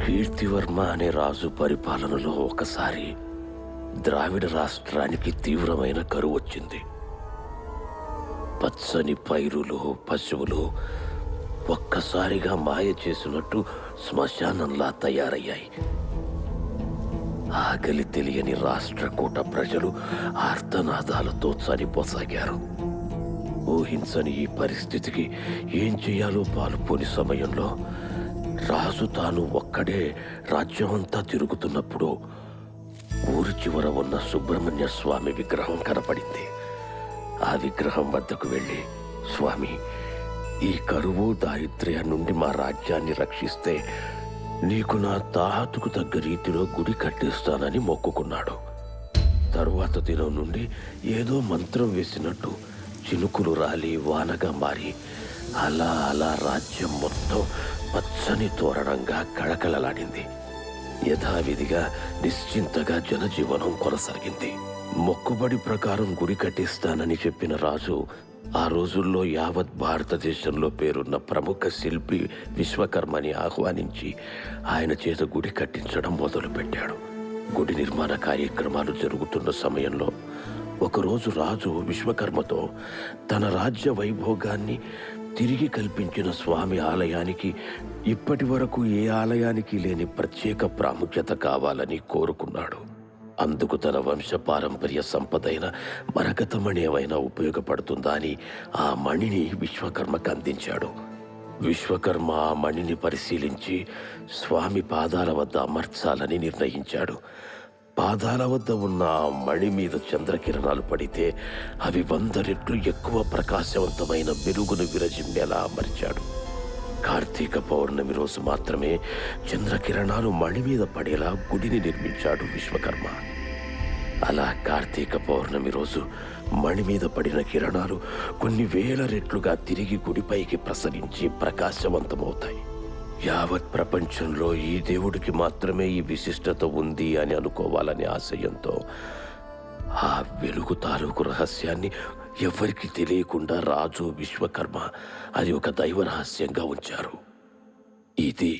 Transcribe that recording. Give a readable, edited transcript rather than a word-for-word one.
కీర్తివర్మ అనే రాజు పరిపాలనలో ఒకసారి ద్రావిడ రాష్ట్రానికి తీవ్రమైన కరువు వచ్చింది. పచ్చని పైరులు, పశువులు ఒక్కసారిగా మాయ చేసినట్టు శ్మశానంలా తయారయ్యాయి. ఆకలి తెలియని రాష్ట్రకూట ప్రజలు ఆర్తనాదాలతో చనిపోసాగారు. ఊహించని ఈ పరిస్థితికి ఏం చేయాలో పాలుపోని సమయంలో రాజు తాను ఒక్కడే రాజ్యమంతా తిరుగుతున్నప్పుడు ఊరి చివర ఉన్న సుబ్రహ్మణ్య స్వామి విగ్రహం కనపడింది. ఆ విగ్రహం వద్దకు వెళ్ళి, స్వామి, ఈ కరువు దారిద్ర్యం నుండి మా రాజ్యాన్ని రక్షిస్తే నీకు నా తాహతుకు తగ్గ రీతిలో గుడి కట్టిస్తానని మొక్కుకున్నాడు. తరువాత దినం నుండి ఏదో మంత్రం వేసినట్టు చినుకులు రాలి వానగా మారి అలా అలా రాజ్యం మొత్తం పచ్చని తోరణంగా కళకళలాడింది. యథావిధిగా నిశ్చింతగా జనజీవనం కొనసాగింది. మొక్కుబడి ప్రకారం గుడి కట్టిస్తానని చెప్పిన రాజు ఆ రోజుల్లో యావత్ భారతదేశంలో పేరున్న ప్రముఖ శిల్పి విశ్వకర్మని ఆహ్వానించి ఆయన చేత గుడి కట్టించడం మొదలుపెట్టాడు. గుడి నిర్మాణ కార్యక్రమాలు జరుగుతున్న సమయంలో ఒకరోజు రాజు విశ్వకర్మతో తన రాజ్య వైభోగాన్ని తిరిగి కల్పించిన స్వామి ఆలయానికి ఇప్పటి వరకు ఏ ఆలయానికి లేని ప్రత్యేక ప్రాముఖ్యత కావాలని కోరుకున్నాడు. అందుకు తన వంశ పారంపర్య సంపదైన మరకతమణి ఏమైనా ఉపయోగపడుతుందా అని ఆ మణిని విశ్వకర్మకు అందించాడు. విశ్వకర్మ ఆ మణిని పరిశీలించి స్వామి పాదాల వద్ద అమర్చాలని నిర్ణయించాడు. పాదాల వద్ద ఉన్న ఆ మణి మీద చంద్రకిరణాలు పడితే అవి 100 రెట్లు ఎక్కువ ప్రకాశవంతమైన వెలుగును విరజిమ్మేలా అమర్చాడు. కార్తీక పౌర్ణమి రోజు మాత్రమే చంద్రకిరణాలు మణి మీద పడేలా గుడిని నిర్మించాడు విశ్వకర్మ. అలా కార్తీక పౌర్ణమి రోజు మణి మీద పడిన కిరణాలు కొన్ని వేల రెట్లుగా తిరిగి గుడిపైకి ప్రసరించి ప్రకాశవంతమవుతాయి. యావత్ ప్రపంచంలో ఈ దేవుడికి మాత్రమే ఈ విశిష్టత ఉంది అని అనుకోవాలనే ఆశయంతో ఆ వెలుగు తాలూకు రహస్యాన్ని ఎవరికి తెలియకుండా రాజు విశ్వకర్మ అది ఒక దైవ రహస్యంగా ఉంచారు. ఇది